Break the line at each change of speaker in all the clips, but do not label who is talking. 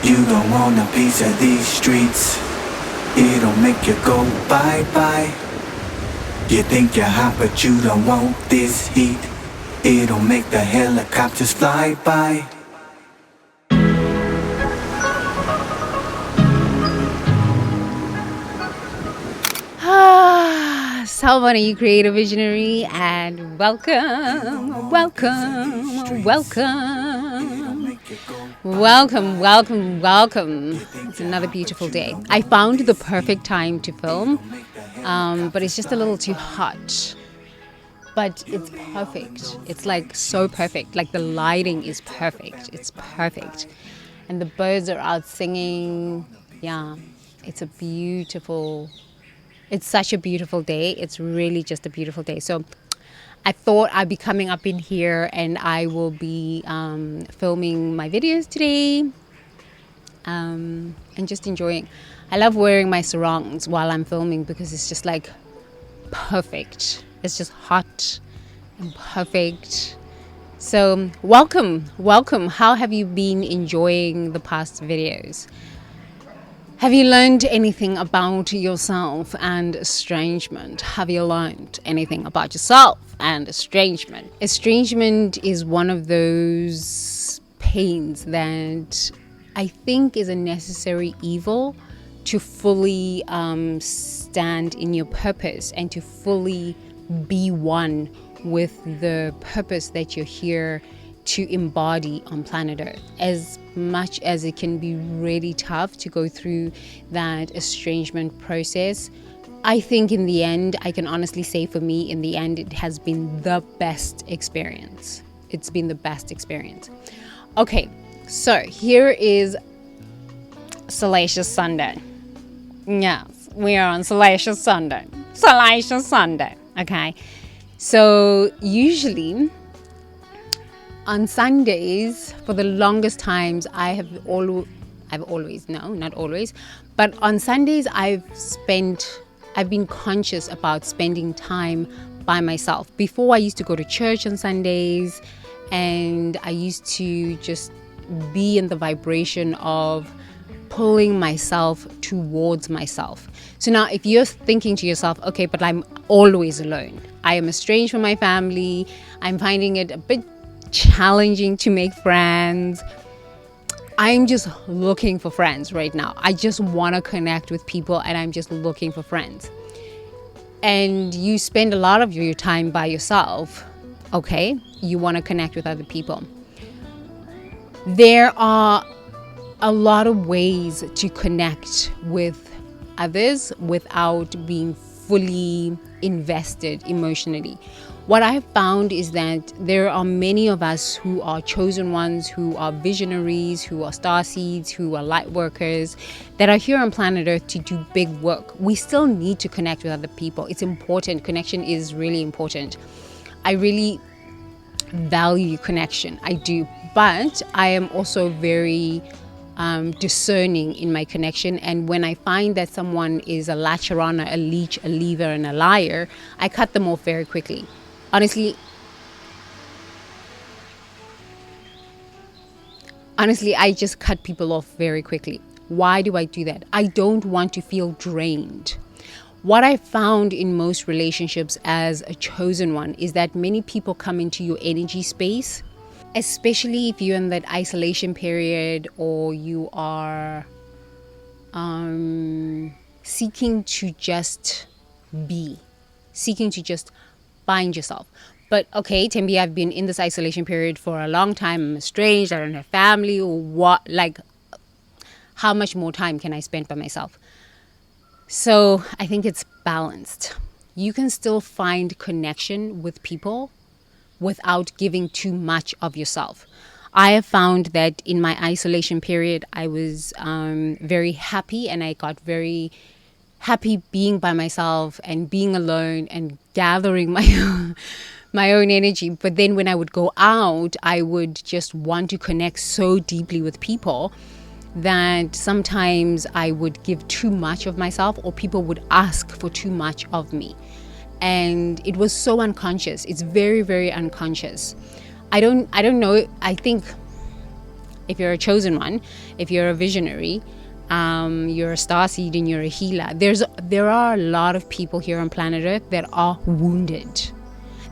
You don't want a piece of these streets. It'll make you go bye-bye. You think you're hot but you don't want this heat. It'll make the helicopters fly by.
Salvan, are you creative visionary? And welcome. It's another beautiful day. I found the perfect time to film, but it's just a little too hot. But it's perfect. It's like so perfect. Like the lighting is perfect. It's perfect. And the birds are out singing. Yeah, it's such a beautiful day. It's really just a beautiful day. So I thought I'd be coming up in here and I will be filming my videos today and just enjoying. I love wearing my sarongs while I'm filming because it's just like perfect. It's just hot and perfect. So welcome. How have you been enjoying the past videos? Have you learned anything about yourself and estrangement? Have you learned anything about yourself and estrangement? Estrangement is one of those pains that I think is a necessary evil to fully stand in your purpose and to fully be one with the purpose that you're here to embody on planet Earth. As much as it can be really tough to go through that estrangement process, I think in the end, I can honestly say for me, in the end, it has been the best experience. It's been the best experience. Okay, so here is Salacious Sunday. Yes, we are on Salacious Sunday. Okay. So usually on Sundays, for the longest times, I've been conscious about spending time by myself. Before, I used to go to church on Sundays, and I used to just be in the vibration of pulling myself towards myself. So now if you're thinking to yourself, okay, but I'm always alone. I am estranged from my family. I'm finding it a bit challenging to make friends. I'm just looking for friends right now. I just want to connect with people and I'm just looking for friends. And you spend a lot of your time by yourself. Okay, you want to connect with other people. There are a lot of ways to connect with others without being fully invested emotionally. What I've found is that there are many of us who are chosen ones, who are visionaries, who are starseeds, who are light workers, that are here on planet Earth to do big work. We still need to connect with other people. It's important. Connection is really important. I really value connection. I do. But I am also very discerning in my connection, and when I find that someone is a latcherana, a leech, a leaver, and a liar, I cut them off very quickly. Honestly, I just cut people off very quickly. Why do I do that? I don't want to feel drained. What I found in most relationships as a chosen one is that many people come into your energy space, especially if you're in that isolation period or you are seeking to just find yourself. But okay, Tembi, I've been in this isolation period for a long time. I'm estranged. I don't have family. Or what? Like, how much more time can I spend by myself? So I think it's balanced. You can still find connection with people without giving too much of yourself. I have found that in my isolation period, I was very happy, and I got very happy being by myself and being alone and gathering my own energy. But then when I would go out, I would just want to connect so deeply with people that sometimes I would give too much of myself, or people would ask for too much of me. And it was so unconscious. It's very, very unconscious. I don't know. I think if you're a chosen one, if you're a visionary, you're a starseed and you're a healer, there are a lot of people here on planet Earth that are wounded.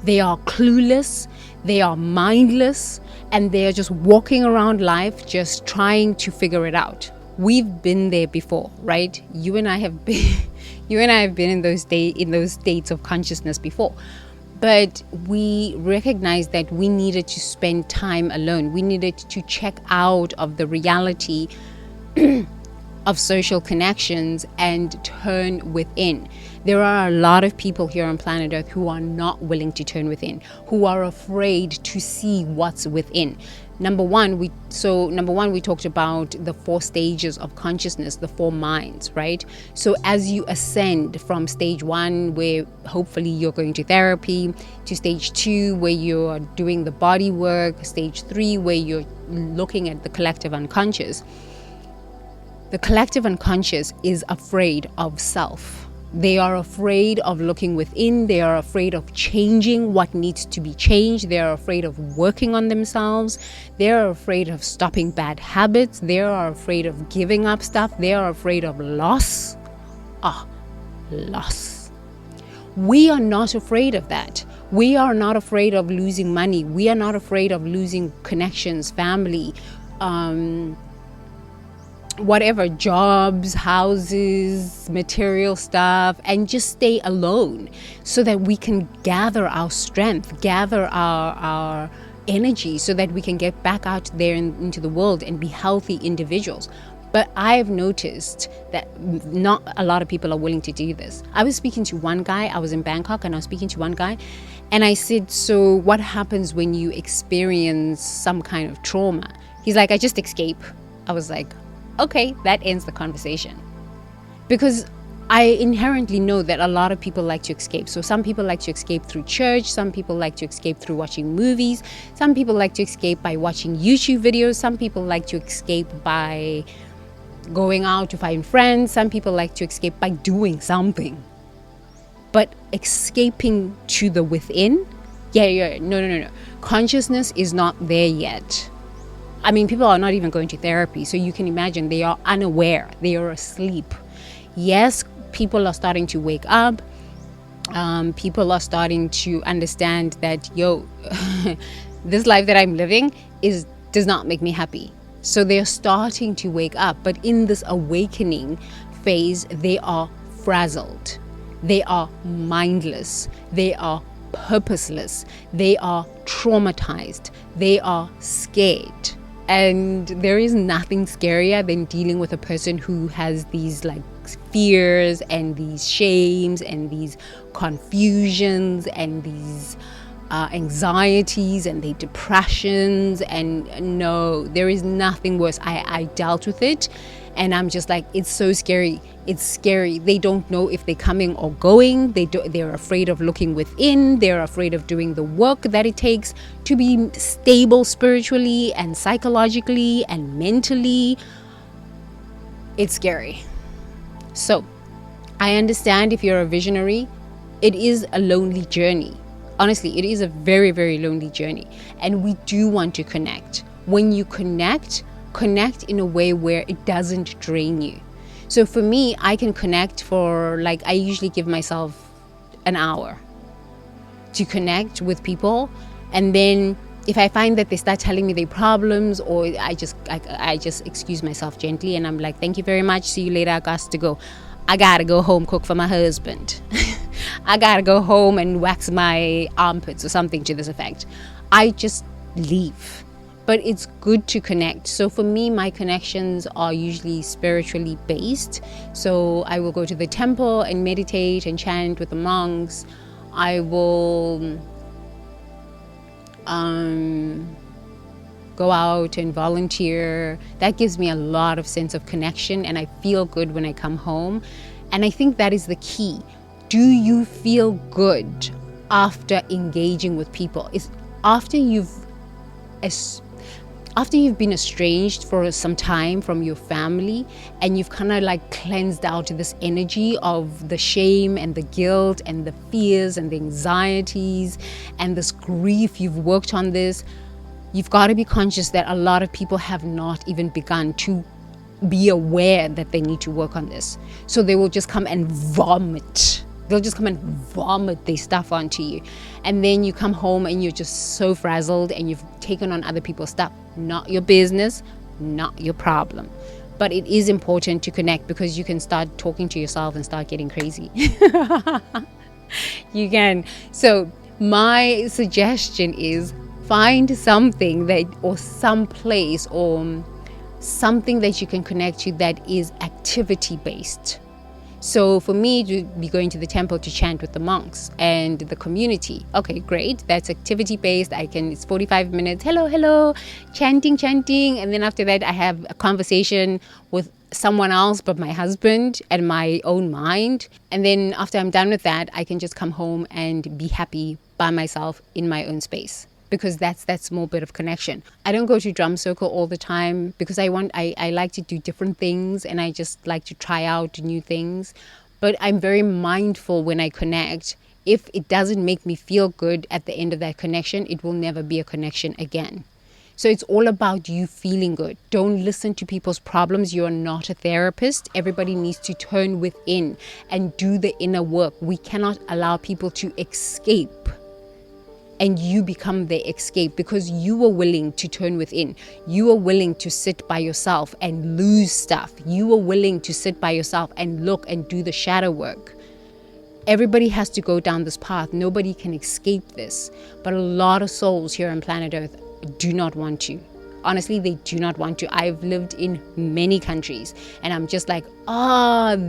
They are clueless, they are mindless, and they are just walking around life just trying to figure it out. We've been there before, right? You and I have been in those states of consciousness before. But we recognized that we needed to spend time alone. We needed to check out of the reality of social connections and turn within. There are a lot of people here on planet Earth who are not willing to turn within, who are afraid to see what's within. Number one, we talked about the 4 stages of consciousness, the 4 minds, right? So as you ascend from stage 1, where hopefully you're going to therapy, to stage 2, where you're doing the body work, stage 3, where you're looking at the collective unconscious. The collective unconscious is afraid of self. They are afraid of looking within. They are afraid of changing what needs to be changed. They are afraid of working on themselves. They are afraid of stopping bad habits. They are afraid of giving up stuff. They are afraid of loss. Loss. We are not afraid of that. We are not afraid of losing money. We are not afraid of losing connections, family, whatever, jobs, houses, material stuff, and just stay alone so that we can gather our strength, gather our energy, so that we can get back out there into the world and be healthy individuals. But I've noticed that not a lot of people are willing to do this. I was speaking to one guy, I was in Bangkok, and I was speaking to one guy, and I said, so what happens when you experience some kind of trauma? He's like, I just escape. I was like, okay, that ends the conversation. Because I inherently know that a lot of people like to escape. So some people like to escape through church. Some people like to escape through watching movies. Some people like to escape by watching YouTube videos. Some people like to escape by going out to find friends. Some people like to escape by doing something. But escaping to the within, no. Consciousness is not there yet. I mean, people are not even going to therapy, so you can imagine they are unaware, they are asleep. Yes, people are starting to wake up. People are starting to understand that, this life that I'm living does not make me happy. So they're starting to wake up, but in this awakening phase, they are frazzled. They are mindless. They are purposeless. They are traumatized. They are scared. And there is nothing scarier than dealing with a person who has these like fears and these shames and these confusions and these anxieties and the depressions. And no, there is nothing worse. I dealt with it, and I'm just like, it's so scary. It's scary. They don't know if they're coming or going. They're afraid of looking within. They're afraid of doing the work that it takes to be stable spiritually and psychologically and mentally. It's scary. So I understand if you're a visionary, it is a lonely journey. Honestly, it is a very, very lonely journey. And we do want to connect. When you connect in a way where it doesn't drain you. So for me, I can connect for I usually give myself an hour to connect with people. And then if I find that they start telling me their problems, or I just excuse myself gently and I'm like, thank you very much. See you later. I got to go. I got to go home, cook for my husband. I got to go home and wax my armpits or something to this effect. I just leave. But it's good to connect. So for me, my connections are usually spiritually based. So I will go to the temple and meditate and chant with the monks. I will go out and volunteer. That gives me a lot of sense of connection, and I feel good when I come home. And I think that is the key. Do you feel good after engaging with people? It's after you've been estranged for some time from your family, and you've kind of cleansed out this energy of the shame and the guilt and the fears and the anxieties and this grief, you've worked on this, you've got to be conscious that a lot of people have not even begun to be aware that they need to work on this. So they will just come and vomit. They'll just come and vomit their stuff onto you. And then you come home and you're just so frazzled and you've taken on other people's stuff. Not your business, not your problem. But it is important to connect, because you can start talking to yourself and start getting crazy. You can. So my suggestion is find something that, or some place, or something that you can connect to that is activity based. So for me to be going to the temple to chant with the monks and the community, okay, great, that's activity based. It's 45 minutes, hello, chanting, and then after that I have a conversation with someone else but my husband and my own mind. And then after I'm done with that, I can just come home and be happy by myself in my own space, because that's that small bit of connection. I don't go to drum circle all the time, because I like to do different things, and I just like to try out new things. But I'm very mindful when I connect. If it doesn't make me feel good at the end of that connection, it will never be a connection again. So it's all about you feeling good. Don't listen to people's problems. You're not a therapist. Everybody needs to turn within and do the inner work. We cannot allow people to escape and you become the escape, because you were willing to turn within. You were willing to sit by yourself and lose stuff. You were willing to sit by yourself and look and do the shadow work. Everybody has to go down this path. Nobody can escape this. But a lot of souls here on planet Earth do not want to. Honestly, they do not want to. I've lived in many countries and I'm just like,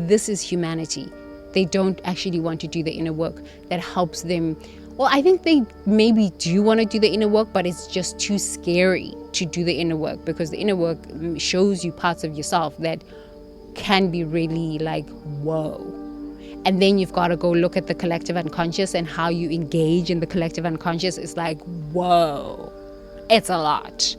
this is humanity. They don't actually want to do the inner work that helps them. Well, I think they maybe do want to do the inner work, but it's just too scary to do the inner work, because the inner work shows you parts of yourself that can be really like, whoa. And then you've got to go look at the collective unconscious, and how you engage in the collective unconscious is like, whoa, it's a lot.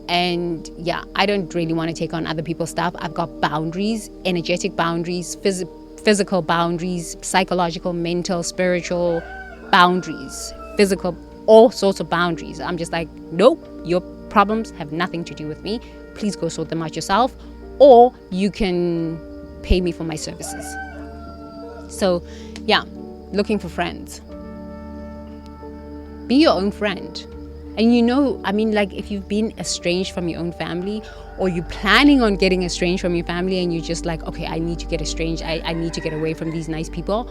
And yeah, I don't really want to take on other people's stuff. I've got boundaries, energetic boundaries, physical boundaries, psychological, mental, spiritual boundaries, physical, all sorts of boundaries. I'm just like, nope, your problems have nothing to do with me. Please go sort them out yourself, or you can pay me for my services. So yeah, looking for friends. Be your own friend. And like if you've been estranged from your own family, or you're planning on getting estranged from your family, and you're just like, okay, I need to get estranged. I need to get away from these nice people.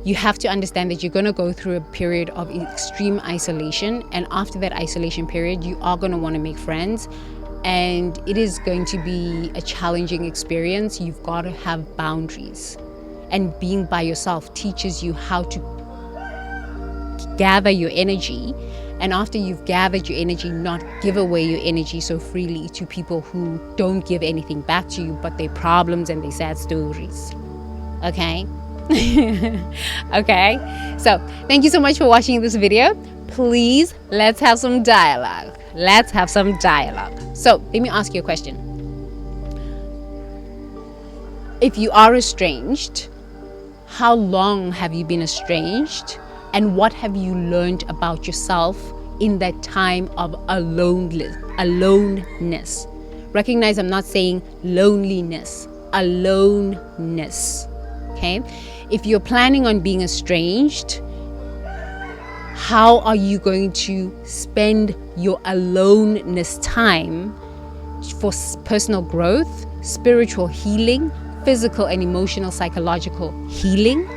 You have to understand that you're going to go through a period of extreme isolation. And after that isolation period, you are going to want to make friends. And it is going to be a challenging experience. You've got to have boundaries. And being by yourself teaches you how to gather your energy. And after you've gathered your energy, not give away your energy so freely to people who don't give anything back to you but their problems and their sad stories. Okay? Okay, so thank you so much for watching this video. Please, let's have some dialogue. So let me ask you a question. If you are estranged, how long have you been estranged, and what have you learned about yourself in that time of aloneness? Recognize I'm not saying loneliness, aloneness. Okay, if you're planning on being estranged, how are you going to spend your aloneness time for personal growth, spiritual healing, physical and emotional, psychological healing?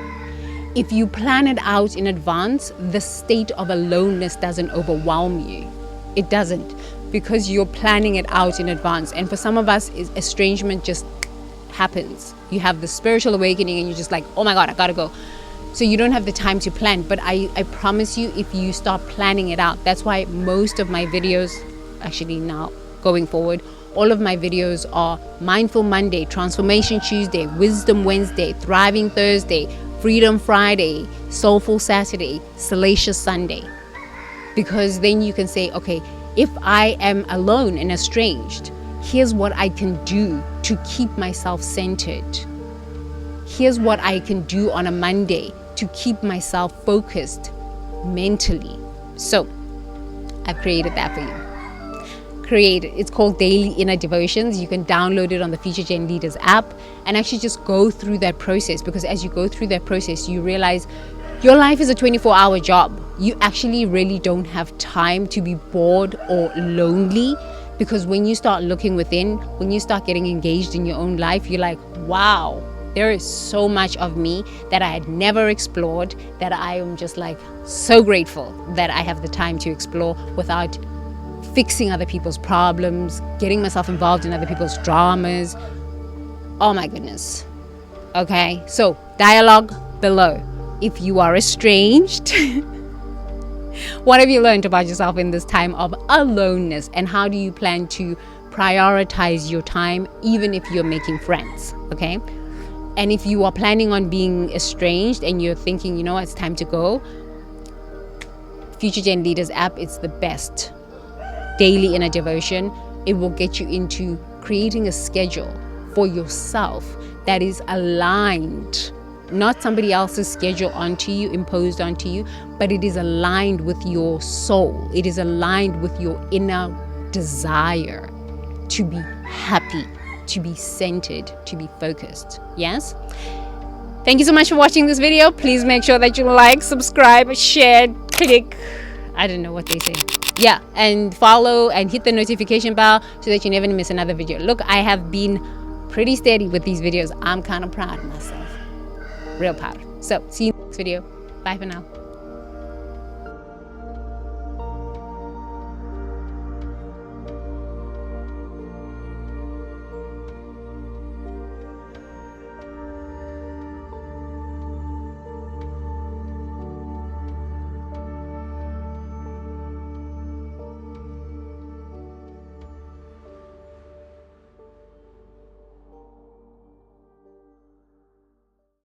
If you plan it out in advance, the state of aloneness doesn't overwhelm you. It doesn't, because you're planning it out in advance. And for some of us, estrangement just happens. You have the spiritual awakening and you're just like, oh my God, I gotta go. So you don't have the time to plan. But I promise you, if you start planning it out, that's why most of my videos, actually now going forward, all of my videos are Mindful Monday, Transformation Tuesday, Wisdom Wednesday, Thriving Thursday, Freedom Friday, Soulful Saturday, Salacious Sunday. Because then you can say, okay, if I am alone and estranged, here's what I can do to keep myself centered. Here's what I can do on a Monday to keep myself focused mentally. So I've created that for you. It's called Daily Inner Devotions. You can download it on the Future Gen Leaders app and actually just go through that process, because as you go through that process, you realize your life is a 24-hour job. You actually really don't have time to be bored or lonely, because when you start looking within, when you start getting engaged in your own life, you're like, wow, there is so much of me that I had never explored, that I am just like so grateful that I have the time to explore without fixing other people's problems, getting myself involved in other people's dramas. Oh my goodness. Okay, so dialogue below. If you are estranged, what have you learned about yourself in this time of aloneness, and how do you plan to prioritize your time even if you're making friends? Okay, and if you are planning on being estranged and you're thinking, you know, it's time to go, Future Gen Leaders app, it's the best daily inner devotion. It will get you into creating a schedule for yourself that is aligned, not somebody else's schedule onto you, imposed onto you, but it is aligned with your soul. It is aligned with your inner desire to be happy, to be centered, to be focused. Yes? Thank you so much for watching this video. Please make sure that you like, subscribe, share, click, I don't know what they say. Yeah, and follow and hit the notification bell so that you never miss another video. Look, I have been pretty steady with these videos. I'm kind of proud of myself. Real proud. So, see you in the next video. Bye for now.